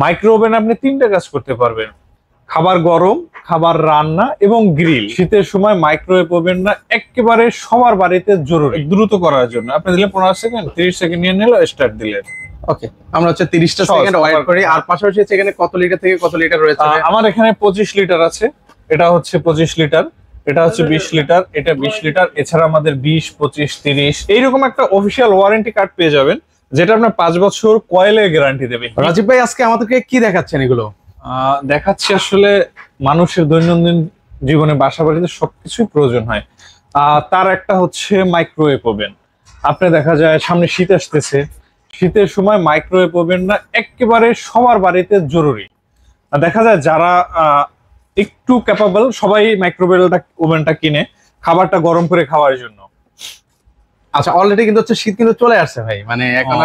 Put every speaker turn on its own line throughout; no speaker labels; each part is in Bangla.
মাইক্রো ওভেন আপনি তিনটা কাজ করতে পারবেন: খাবার গরম, খাবার রান্না এবং গ্রিল। শীতের সময় মাইক্রোওয়েভ ওভেনটা একেবারে সবার বাড়িতে জরুরি, দ্রুত করার জন্য। আপনি দিলেন 15 সেকেন্ড, 30 সেকেন্ড নিয়ে নিল, স্টার্ট দিলেন।
ওকে, আমরা হচ্ছে 30টা সেকেন্ড ওয়েট করি। আর পাশাপাশি এখানে কত লিটার থেকে কত লিটার রয়েছে?
আমার এখানে 25 লিটার আছে। এটা হচ্ছে 25 লিটার, এটা হচ্ছে 20 লিটার, এটা 20 লিটার। এছাড়া আমাদের 20, 25, 30 এইরকম একটা অফিসিয়াল ওয়ারেন্টি কার্ড পেয়ে যাবেন, যেটা আপনার 5 বছর কয়েলের গ্যারান্টি দেবে।
রাজীব ভাই, আজকে আমাদেরকে কি দেখাচ্ছেন? এগুলো
দেখাচ্ছি আসলে মানুষের দৈনন্দিন জীবনে বাসা বাড়িতে সবকিছুই প্রয়োজন হয়, তার একটা হচ্ছে মাইক্রোওয়েভ ওভেন। আপনি দেখা যায় সামনে শীত আসতেছে, শীতের সময় মাইক্রোওয়েভ ওভেনটা একেবারে সবার বাড়িতে জরুরি। দেখা যায় যারা একটু ক্যাপাবল সবাই মাইক্রোওয়েভ ওভেনটা কিনে খাবারটা গরম করে খাওয়ার জন্য।
আচ্ছা, অলরেডি কিন্তু হচ্ছে শীত কিন্তু চলে আসছে ভাই, মানে এখন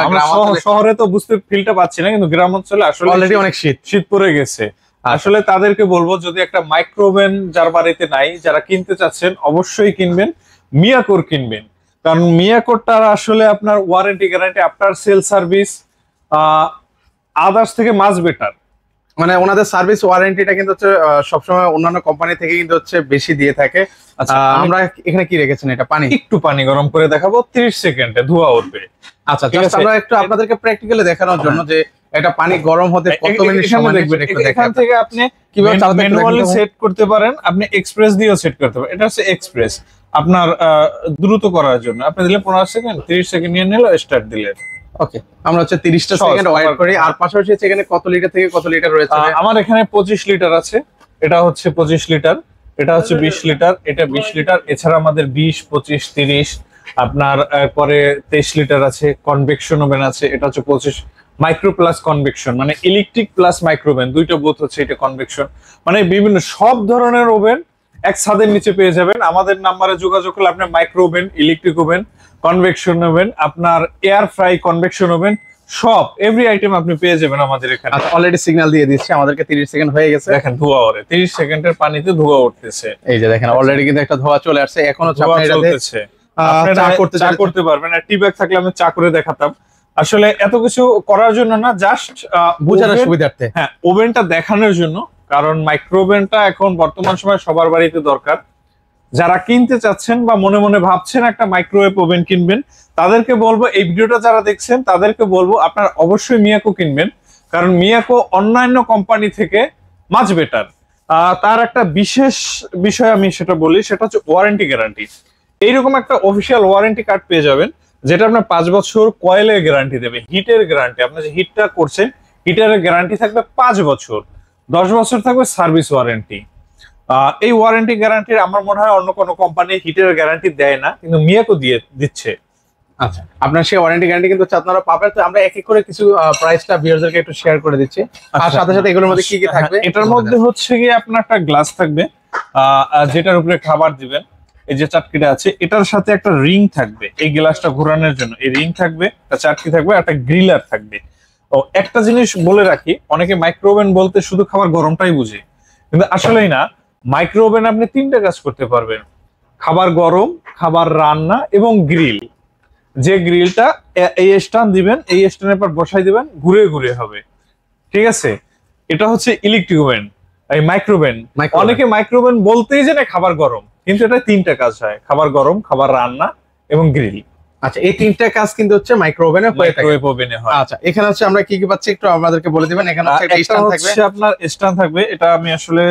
শহরে তো বুঝতে ফিলটা পাচ্ছি না, কিন্তু গ্রাম অঞ্চলে আসলে
অলরেডি অনেক শীত
পড়ে গেছে। আসলে তাদেরকে বলবো, যদি একটা মাইক্রো ওভেন যার বাড়িতে নাই, যারা কিনতে চাচ্ছেন অবশ্যই কিনবেন, মিয়াকোর কিনবেন। কারণ মিয়াকোরটা আসলে আপনার warranty guarantee, after sale service others থেকে মাস বেটার।
মানে ওনাদের সার্ভিস ওয়ারেন্টিটা কিন্তু হচ্ছে সবসময় অন্যান্য কোম্পানি থেকে কিন্তু হচ্ছে বেশি দিয়ে থাকে। আমরা এখানে কি রেখেছেন? এটা পানি,
একটু পানি গরম করে দেখাবো, 30 সেকেন্ডে ধোয়া উঠবে।
আচ্ছা, জাস্ট আমরা একটু আপনাদেরকে প্র্যাকটিক্যালি দেখানোর জন্য যে এটা পানি গরম হতে কত মিনিট সময় লাগবে একটু দেখান।
এখান থেকে আপনি কিভাবে ম্যানুয়ালি সেট করতে পারেন, আপনি এক্সপ্রেস দিয়েও সেট করতে পারেন। এটা হচ্ছে এক্সপ্রেস, আপনার দ্রুত করার জন্য। আপনি দিলেন 15 সেকেন্ড, 30 সেকেন্ড নিয়ে নিল, স্টার্ট দিলেন।
ওকে, আমরা হচ্ছে 30টা সেকেন্ড ওয়েট করি। আর পাশাপাশি এখানে কত লিটার থেকে কত লিটার রয়েছে?
আমার এখানে 25 লিটার আছে। এটা হচ্ছে 25 লিটার, এটা হচ্ছে 20 লিটার, এটা 20 লিটার। এছাড়া আমাদের 20, 25, 30, আপনার পরে 23 লিটার আছে। কনভেকশন ওভেন আছে, এটা হচ্ছে 25। মাইক্রো প্লাস কনভেকশন মানে ইলেকট্রিক প্লাস মাইক্রো ওভেন, দুইটা বোথ হচ্ছে। এটা কনভেকশন মানে বিভিন্ন সব ধরনের ওভেন এক ছাদের নিচে পেয়ে যাবেন। আমাদের নাম্বারে যোগাযোগ করলে আপনি micro oven, electric oven, convection oven, আপনার এয়ার ফ্রাই কনভেকশন ওভেন, সব এভরি আইটেম আপনি পেয়ে যাবেন আমাদের এখানে।
আচ্ছা, অলরেডি সিগন্যাল দিয়ে দিচ্ছি, আমাদেরকে 30 সেকেন্ড হয়ে গেছে।
দেখেন ধোঁয়া ওরে, 30 সেকেন্ডের পানিতে ধোঁয়া উঠতেছে।
এই যে দেখেন, অলরেডি কিন্তু একটা ধোঁয়া চলে আসছে। এখন হচ্ছে আপনি এটাতে
চা করতে পারবেন। আর টি ব্যাগ থাকলে আমি চা করে দেখাতাম। আসলে এত কিছু করার জন্য না, জাস্ট
বোঝানোর সুবিধার্থে।
হ্যাঁ, ওভেনটা দেখানোর জন্য। কারণ মাইক্রো ওভেনটা এখন বর্তমান সময় সবার বাড়িতে দরকার। যারা কিনতে চাচ্ছেন বা মনে মনে ভাবছেন একটা মাইক্রোওয়েভ ওভেন কিনবেন, তাদেরকে বলবো, এই ভিডিওটা যারা দেখছেন তাদেরকে বলবো আপনারা অবশ্যই মিয়াকো কিনবেন। কারণ মিয়াকো অন্যান্য কোম্পানি থেকে মাচ বেটার। তার একটা বিশেষ বিষয় আমি সেটা বলি, সেটা হচ্ছে ওয়ারেন্টি গ্যারান্টি। এইরকম একটা অফিসিয়াল ওয়ারেন্টি কার্ড পেয়ে যাবেন, যেটা আপনার 5 বছর কয়েলের গ্যারান্টি দেবে, হিটের গ্যারান্টি। আপনি যে হিটটা করছেন, হিটারের গ্যারান্টি থাকবে 5 বছর, 10 বছর থাকবে সার্ভিস ওয়ারেন্টি। এই ওয়ারেন্টি গ্যারান্টির আমার মনে হয় অন্য কোনো কোম্পানি হিটের গ্যারান্টি দেয় না, কিন্তু মিয়াকো দিচ্ছে।
আচ্ছা, আপনার সেই ওয়ারেন্টি গ্যারান্টি কিন্তু আপনারা পাবেন। তো আমরা এক এক করে কিছু প্রাইসটা ভিউয়ারদেরকে একটু শেয়ার করে দিচ্ছি। আর সাথে সাথে এগুলোর মধ্যে কি কি থাকবে?
এটার মধ্যে হচ্ছে গিয়ে আপনার একটা গ্লাস থাকবে, যেটার উপরে খাবার দিবেন। এই যে চাটকিটা আছে, এটার সাথে একটা রিং থাকবে এই গ্লাসটা ঘোরানোর জন্য। এই রিং থাকবে, একটা চাটকি থাকবে, একটা গ্রিলার থাকবে। ও একটা জিনিস বলে রাখি, অনেকে মাইক্রো ওভেন বলতে শুধু খাবার গরমটাই বুঝে, কিন্তু আসলেই না। মাইক্রো ওভেন আপনি তিনটা কাজ করতে পারবেন: খাবার গরম, খাবার রান্না এবং গ্রিল। যে গ্রিলটা এই স্ট্যান্ড দিবেন, এই স্ট্যান্ডের পর বসাই দিবেন, ঘুরে ঘুরে হবে। ঠিক আছে, এটা হচ্ছে ইলেকট্রিক ওভেন। এই মাইক্রো ওভেন, অনেকে মাইক্রো ওভেন বলতেই জানে খাবার গরম, কিন্তু এটা তিনটা কাজ হয়: খাবার গরম, খাবার রান্না এবং গ্রিল।
আচ্ছা, এই তিনটা কাজ কিন্তু হচ্ছে মাইক্রো ওভেনে হয়ে থাকে।
মাইক্রোওয়েভ ওভেনে হয়।
আচ্ছা, এখানে হচ্ছে আমরা কি কি পাচ্ছি একটু আমাদেরকে বলে দিবেন। এখানে হচ্ছে একটা স্ট্যান্ড থাকবে,
আপনার স্ট্যান্ড থাকবে, এটা আমি আসলে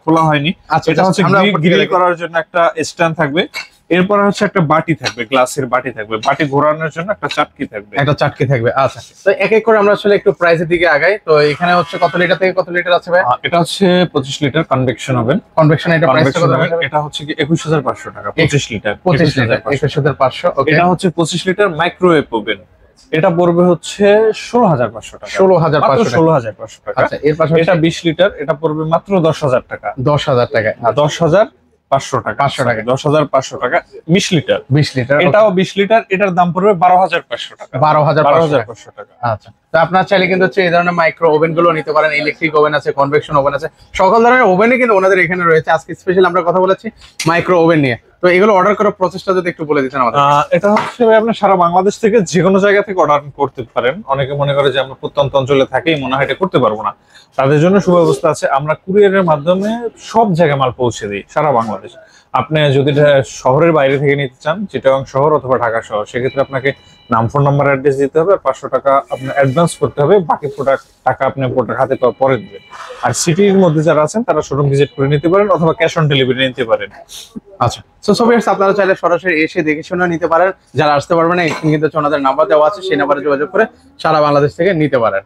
খোলা হয়নি।
আচ্ছা,
এটা হচ্ছে গ্রিল করার জন্য একটা স্ট্যান্ড থাকবে। এরপর হচ্ছে একটা বাটি থাকবে, গ্লাসের বাটি থাকবে, বাটি ঘোরানোর জন্য একটা চাটকি থাকবে,
আচ্ছা, তো এক এক করে আমরা আসলে একটু প্রাইসের দিকে আগাই। তো এখানে হচ্ছে কত লিটার থেকে কত লিটার আছে ভাই?
এটা হচ্ছে 25 লিটার কনভেকশন ওভেন।
এটা প্রাইস কত?
এটা হচ্ছে কি 21500 টাকা। 25 লিটার
21500। ওকে,
এটা হচ্ছে 25 লিটার মাইক্রোওয়েভ ওভেন। এটা পড়বে হচ্ছে 16500 টাকা।
16500 টাকা।
আচ্ছা, এর পাশে এটা 20 লিটার, এটা পড়বে মাত্র 10000 টাকা।
10000 টাকা।
10500 টাকা।
500 টাকা।
10500 টাকা 20 লিটার।
লিটার,
এটাও 20 লিটার, এটার দাম পড়বে 12500 টাকা।
12500 টাকা। আচ্ছা, তো আপনারা চাইলে কিন্তু হচ্ছে এই ধরনের মাইক্রো ওভেন গুলো নিতে পারেন। ইলেকট্রিক ওভেন আছে, কনভেকশন ওভেন আছে, সকল ধরনের ওভেনই কিন্তু ওনাদের এখানে রয়েছে। আজকে স্পেশাল আমরা কথা বলেছি মাইক্রো ওভেন নিয়ে। তো এগুলো অর্ডার করার প্রসেসটা যদি একটু বলে দিতেন আমাদের।
এটা হচ্ছে ভাই আপনি সারা বাংলাদেশ থেকে যে কোনো জায়গা থেকে অর্ডার করতে পারেন। অনেকে মনে করে যে আমরা প্রত্যন্ত অঞ্চলে থাকি, মনে হয় এটা করতে পারবো না, তাদের জন্য সুব্যবস্থা আছে। আমরা কুরিয়ারের মাধ্যমে সব জায়গায় মাল পৌঁছে দিই সারা বাংলাদেশ। আপনি যদি শহরের বাইরে থেকে নিতে চান, চিটাগাং শহর অথবা ঢাকা শহর, সেক্ষেত্রে আপনাকে নাম, ফোন নাম্বার, অ্যাড্রেস দিতে হবে, 500 টাকা আপনার অ্যাডভান্স করতে হবে, বাকি টাকা আপনি প্রোডাক্ট হাতে পাওয়ার পরে দিবেন। আর সিটির মধ্যে যারা আছেন তারা শোরুম ভিজিট করে নিতে পারেন অথবা ক্যাশ অন ডেলিভারি নিতে পারেন।
আচ্ছা, সো ভিউয়ার্স আপনারা চাইলে সরাসরি এসে দেখে শুনে নিতে পারেন। যারা আসতে পারবেন না, কিন্তু ওনাদের নাম্বার দেওয়া আছে, সেই নাম্বারে যোগাযোগ করে সারা বাংলাদেশ থেকে নিতে পারেন।